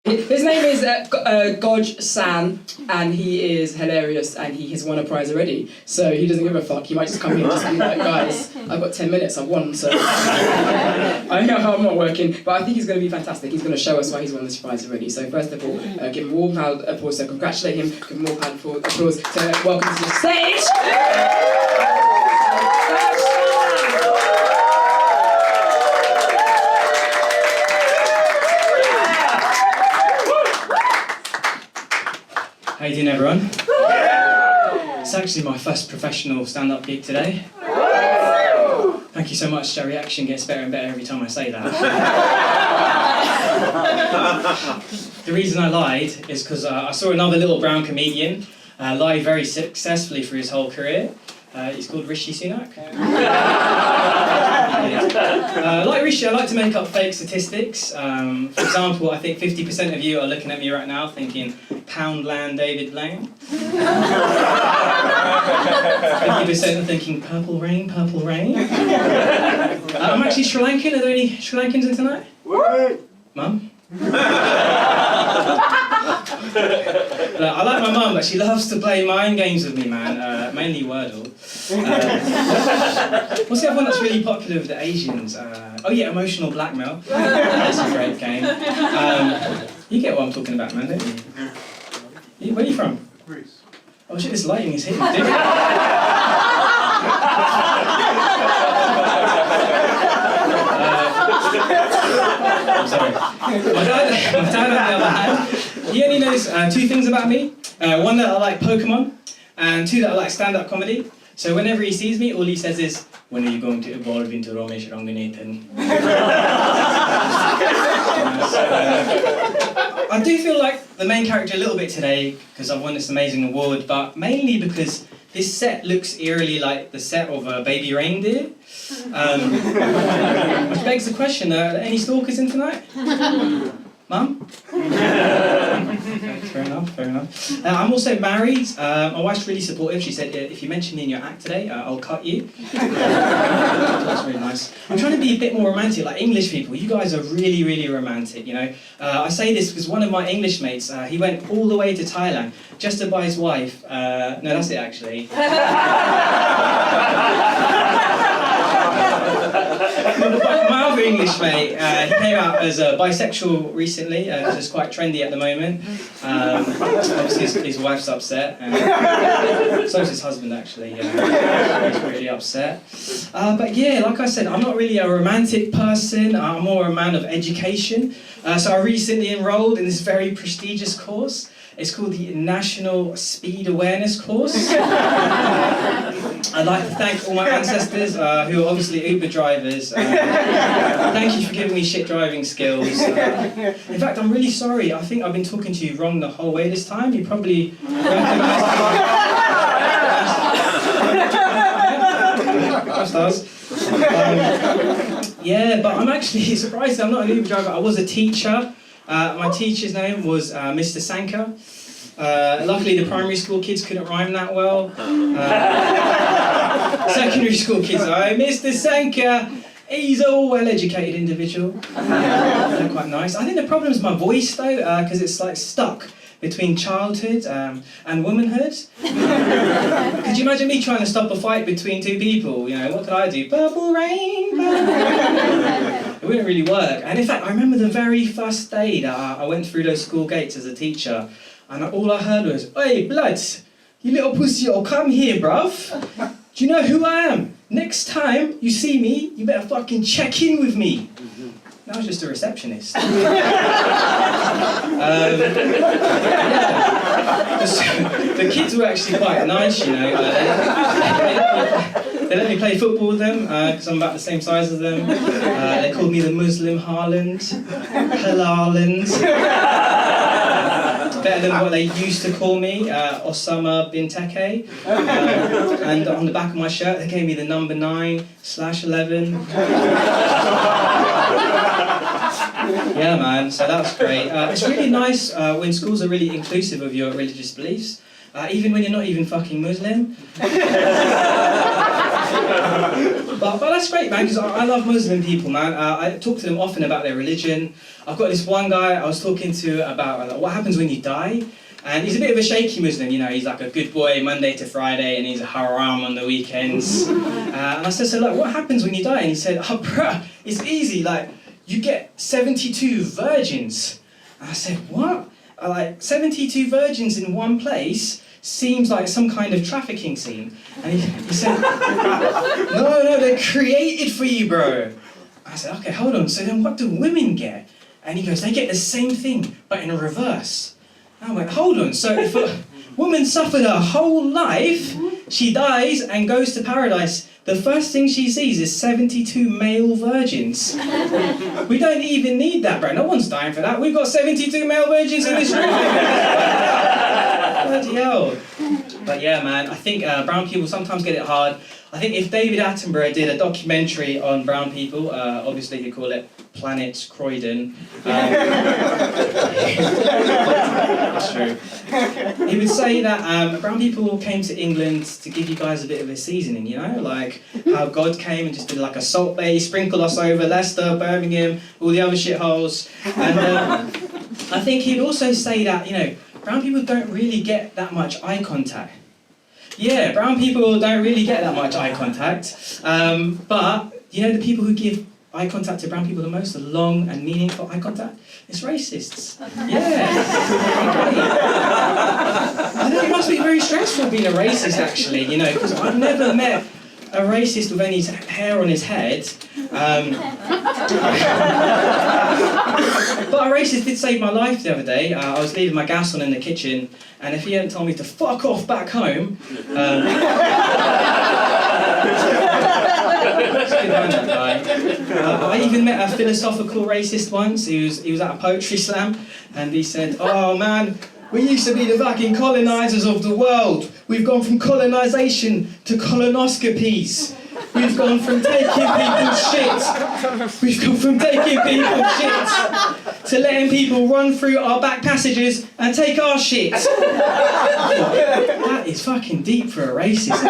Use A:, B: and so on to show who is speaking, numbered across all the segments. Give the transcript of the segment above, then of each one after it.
A: His name is Gaj San, and he is hilarious, and he has won a prize already. So he doesn't give a fuck. He might just come here and just be like, guys, I've got 10 minutes, I've won, so I know I'm not working. But I think he's going to be fantastic. He's going to show us why he's won this prize already. So first of all, give him a warm round of applause. So congratulate him. Give him a warm round of applause to welcome to the stage.
B: How you doing, everyone? It's actually my first professional stand-up gig today. Thank you so much. That reaction gets better and better every time I say that. The reason I lied is because I saw another little brown comedian lie very successfully for his whole career. He's called Rishi Sunak. Like Rishi, I like to make up fake statistics. For example, I think 50% of you are looking at me right now thinking, Poundland David Blaine. 50% are thinking, purple rain, purple rain. I'm actually Sri Lankan. Are there any Sri Lankans in tonight? Mum? I like my mum, but she loves to play mind games with me, man. Mainly Wordle. What's the other one that's really popular with the Asians? Oh yeah, emotional blackmail. That's a great game. You get what I'm talking about, man, don't you? Where are you from? Greece. Oh shit, this lighting is hitting, dude. I'm sorry. My dad, on the other hand, he only knows two things about me. One, that I like Pokemon, and two, that I like stand-up comedy. So whenever he sees me, all he says is, when are you going to evolve into Ramesh Ranganathan? I do feel like the main character a little bit today, because I've won this amazing award, but mainly because this set looks eerily like the set of a baby reindeer. Which begs the question, are there any stalkers in tonight? Mum? Fair enough, fair enough. I'm also married. My wife's really supportive. She said, if you mention me in your act today, I'll cut you. That's really nice. I'm trying to be a bit more romantic, like English people. You guys are really, really romantic, you know. I say this because one of my English mates, he went all the way to Thailand just to buy his wife. No, that's it, actually. My other English mate, he came out as a bisexual recently, because it's quite trendy at the moment. Obviously his wife's upset, and so is his husband actually, he's really upset. But yeah, like I said, I'm not really a romantic person, I'm more a man of education. So I recently enrolled in this very prestigious course. It's called the National Speed Awareness Course. I'd like to thank all my ancestors, who are obviously Uber drivers. Thank you for giving me shit driving skills. In fact, I'm really sorry. I think I've been talking to you wrong the whole way this time. You probably recognise me. Yeah, but I'm actually surprised I'm not an Uber driver. I was a teacher. My teacher's name was Mr. Sanka. Luckily the primary school kids couldn't rhyme that well. Secondary school kids, oh, Mr. Sanka, he's a well-educated individual. They're quite nice. I think the problem is my voice though, because it's like stuck between childhood and womanhood. Could you imagine me trying to stop a fight between two people? You know, what could I do? Purple rain, purple rain. It wouldn't really work. And in fact, I remember the very first day that I went through those school gates as a teacher, and all I heard was, "Hey, bloods, you little pussy, oh, come here, bruv. Do you know who I am? Next time you see me, you better fucking check in with me." I was just a receptionist. The kids were actually quite nice, you know. They let me play football with them, because I'm about the same size as them. They called me the Muslim Haaland. Halaland. Better than what they used to call me, Osama bin Teke. And on the back of my shirt, they gave me the number 9/11. Yeah, man, so that's great. It's really nice when schools are really inclusive of your religious beliefs, even when you're not even fucking Muslim. But that's great, man, because I love Muslim people, man. I talk to them often about their religion. I've got this one guy I was talking to about what happens when you die. And he's a bit of a shaky Muslim, you know, he's like a good boy Monday to Friday and he's a haram on the weekends. And I said, so like, what happens when you die? And he said, oh bruh, it's easy, like, you get 72 virgins. And I said, what? Like, 72 virgins in one place seems like some kind of trafficking scene. And he said, no, they're created for you, bro. I said, okay, hold on, so then what do women get? And he goes, they get the same thing, but in reverse. I went, hold on, so if a woman suffered her whole life, she dies and goes to paradise, the first thing she sees is 72 male virgins. We don't even need that, bro. No one's dying for that. We've got 72 male virgins in this room. Bloody hell. But yeah, man, I think brown people sometimes get it hard. I think if David Attenborough did a documentary on brown people, obviously he'd call it Planet Croydon. That's true. He would say that brown people came to England to give you guys a bit of a seasoning, you know? Like how God came and just did like a salt bay, sprinkled us over Leicester, Birmingham, all the other shitholes. And I think he'd also say that, you know, brown people don't really get that much eye contact. Yeah, brown people don't really get that much eye contact. But, you know, the people who give eye contact to brown people the most, the long and meaningful eye contact, it's racists. Yeah. I think it must be very stressful being a racist, actually, you know, because I've never met a racist with any hair on his head. But a racist did save my life the other day. I was leaving my gas on in the kitchen, and if he hadn't told me to fuck off back home, that guy. I even met a philosophical racist once. He was at a poetry slam, and he said, "Oh man, we used to be the fucking colonisers of the world. We've gone from colonisation to colonoscopies. We've gone from taking people's shit. We've gone from taking people's shit to letting people run through our back passages and take our shit." That is fucking deep for a racist.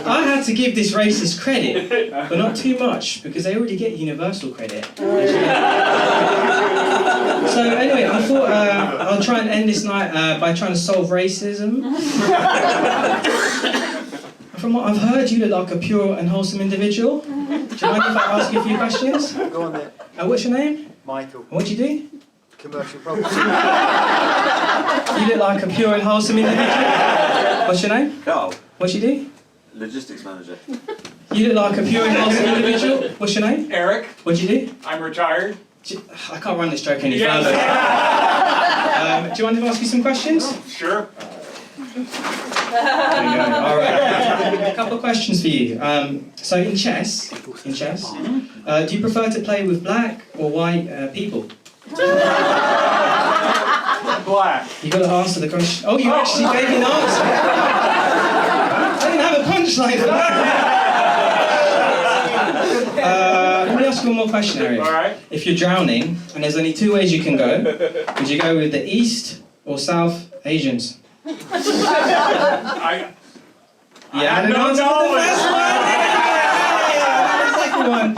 B: I had to give this racist credit, but not too much, because they already get universal credit. So anyway, I thought I'll try and end this night by trying to solve racism. From what I've heard, you look like a pure and wholesome individual. Do you mind if I ask you a few questions?
C: Go on then.
B: What's your name?
C: Michael.
B: And what do you do?
C: Commercial property.
B: You look like a pure and wholesome individual. What's your name?
D: Carl,
B: What do you do?
D: logistics manager.
B: You look like a pure and wholesome individual. What's your name?
E: Eric,
B: What do you do?
E: I'm retired.
B: I can't run this joke any
E: Yes.
B: further. Do you mind if I ask you some questions?
E: Sure.
B: There you go. All right. A couple of questions for you. So in chess, do you prefer to play with black or white people?
E: Black.
B: You got to answer the question. Oh, you actually gave me an answer. I didn't have a punchline for that. Let me ask you one more question, Eric.
E: All right.
B: If you're drowning and there's only two ways you can go, would you go with the East or South Asians?
E: I
B: Yeah,
E: have
B: an
E: no
B: answer for the
E: knowledge.
B: first one. Yeah, the second one.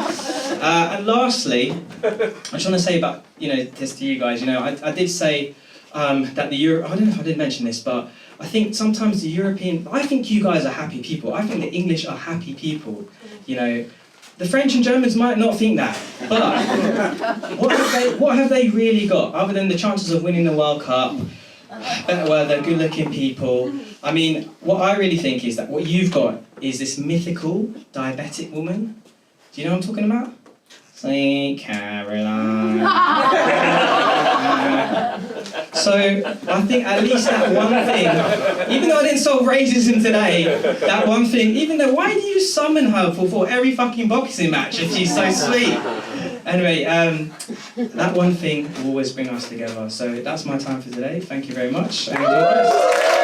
B: And lastly, I just want to say about this to you guys. I did say that the I don't know if I did mention this, but I think sometimes I think you guys are happy people. I think the English are happy people. The French and Germans might not think that, but what have they really got other than the chances of winning the World Cup? Better weather, good-looking people. I mean, what I really think is that what you've got is this mythical diabetic woman. Do you know what I'm talking about? Sweet Caroline. So I think at least that one thing, even though I didn't solve racism today, that one thing, even though, why do you summon her for every fucking boxing match if she's so sweet? Anyway, that one thing will always bring us together. So that's my time for today. Thank you very much. I enjoyed this.